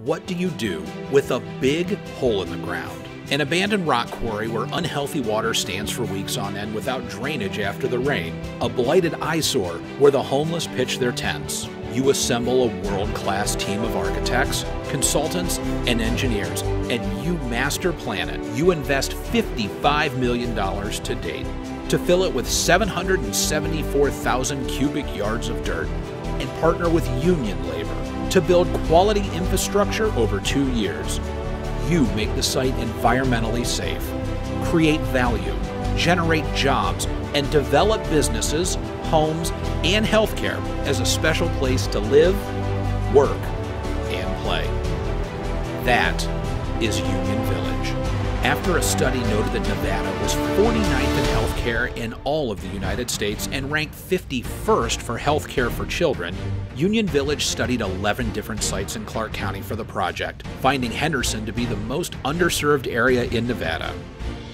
What do you do with a big hole in the ground? An abandoned rock quarry where unhealthy water stands for weeks on end without drainage after the rain. A blighted eyesore where the homeless pitch their tents. You assemble a world-class team of architects, consultants, and engineers, and you master plan it. You invest $55 million to date to fill it with 774,000 cubic yards of dirt and partner with union labor to build quality infrastructure over 2 years. You make the site environmentally safe, create value, generate jobs, and develop businesses, homes, and healthcare as a special place to live, work, and play. That is Union Village. After a study noted that Nevada was 49th in healthcare in all of the United States and ranked 51st for healthcare for children, Union Village studied 11 different sites in Clark County for the project, finding Henderson to be the most underserved area in Nevada.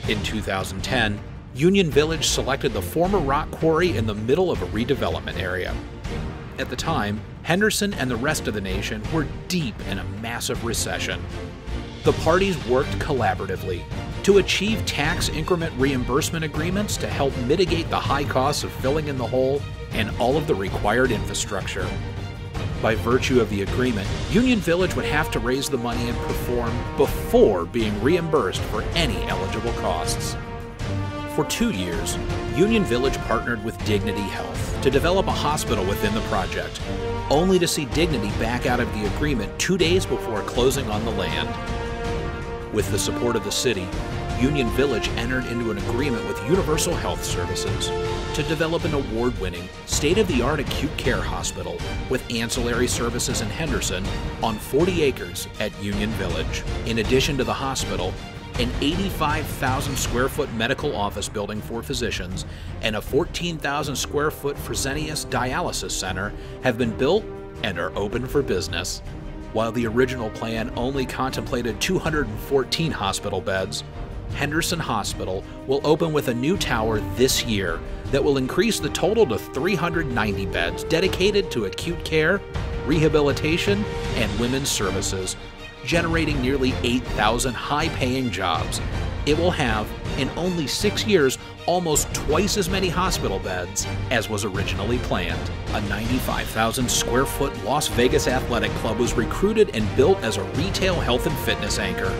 In 2010, Union Village selected the former rock quarry in the middle of a redevelopment area. At the time, Henderson and the rest of the nation were deep in a massive recession. The parties worked collaboratively to achieve tax increment reimbursement agreements to help mitigate the high costs of filling in the hole and all of the required infrastructure. By virtue of the agreement, Union Village would have to raise the money and perform before being reimbursed for any eligible costs. For 2 years, Union Village partnered with Dignity Health to develop a hospital within the project, only to see Dignity back out of the agreement 2 days before closing on the land. With the support of the city, Union Village entered into an agreement with Universal Health Services to develop an award-winning, state-of-the-art acute care hospital with ancillary services in Henderson on 40 acres at Union Village. In addition to the hospital, an 85,000 square foot medical office building for physicians and a 14,000 square foot Fresenius dialysis center have been built and are open for business. While the original plan only contemplated 214 hospital beds, Henderson Hospital will open with a new tower this year that will increase the total to 390 beds dedicated to acute care, rehabilitation, and women's services, generating nearly 8,000 high-paying jobs. It will have, in only 6 years, almost twice as many hospital beds as was originally planned. A 95,000 square foot Las Vegas athletic club was recruited and built as a retail health and fitness anchor.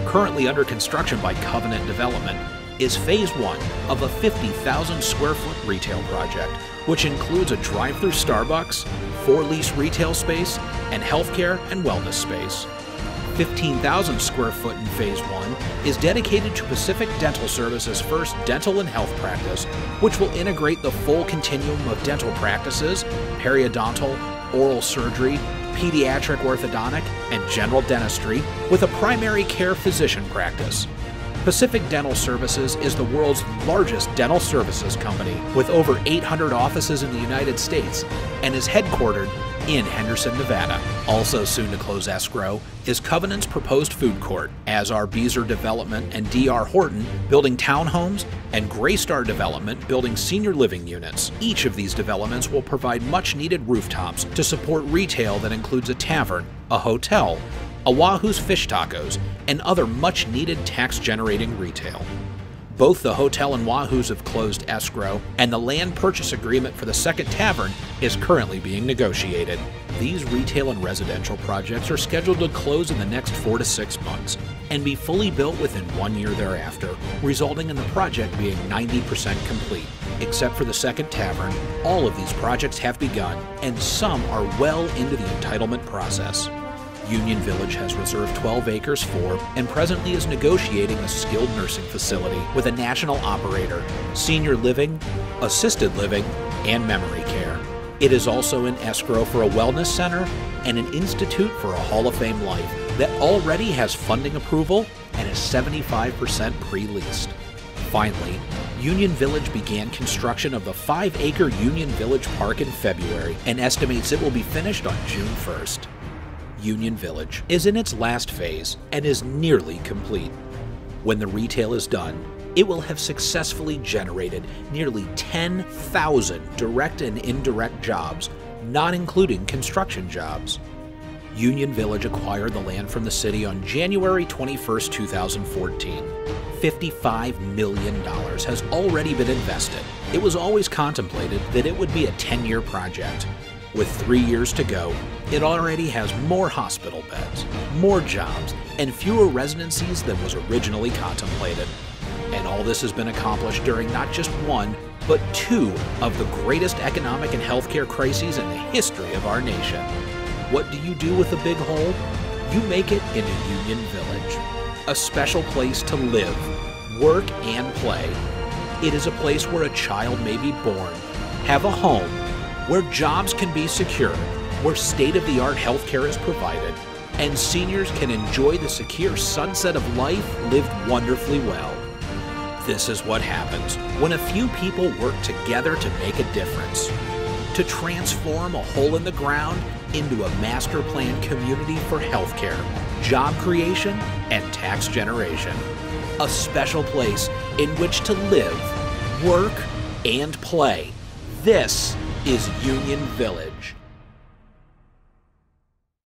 Currently under construction by Covenant Development is Phase 1 of a 50,000 square foot retail project, which includes a drive-through Starbucks, 4 leased retail space, and healthcare and wellness space. 15,000 square foot in Phase 1 is dedicated to Pacific Dental Services' first dental and health practice, which will integrate the full continuum of dental practices, periodontal, oral surgery, pediatric orthodontic, and general dentistry with a primary care physician practice. Pacific Dental Services is the world's largest dental services company with over 800 offices in the United States and is headquartered in Henderson, Nevada. Also soon to close escrow is Covenant's proposed food court, as are Beazer Development and D.R. Horton building townhomes and Graystar Development building senior living units. Each of these developments will provide much-needed rooftops to support retail that includes a tavern, a hotel, a Wahoo's Fish Tacos, and other much-needed tax-generating retail. Both the hotel and Wahoo's have closed escrow, and the land purchase agreement for the second tavern is currently being negotiated. These retail and residential projects are scheduled to close in the next 4 to 6 months and be fully built within 1 year thereafter, resulting in the project being 90% complete. Except for the second tavern, all of these projects have begun, and some are well into the entitlement process. Union Village has reserved 12 acres for and presently is negotiating a skilled nursing facility with a national operator, senior living, assisted living, and memory care. It is also in escrow for a wellness center and an institute for a Hall of Fame life that already has funding approval and is 75% pre-leased. Finally, Union Village began construction of the 5-acre Union Village Park in February and estimates it will be finished on June 1st. Union Village is in its last phase and is nearly complete. When the retail is done, it will have successfully generated nearly 10,000 direct and indirect jobs, not including construction jobs. Union Village acquired the land from the city on January 21, 2014. $55 million has already been invested. It was always contemplated that it would be a 10-year project. With 3 years to go, it already has more hospital beds, more jobs, and fewer residencies than was originally contemplated. And all this has been accomplished during not just one, but two of the greatest economic and healthcare crises in the history of our nation. What do you do with a big hole? You make it into Union Village, a special place to live, work, and play. It is a place where a child may be born, have a home, where jobs can be secured, where state-of-the-art healthcare is provided, and seniors can enjoy the secure sunset of life lived wonderfully well. This is what happens when a few people work together to make a difference, to transform a hole in the ground into a master plan community for healthcare, job creation, and tax generation. A special place in which to live, work, and play. This is Union Village.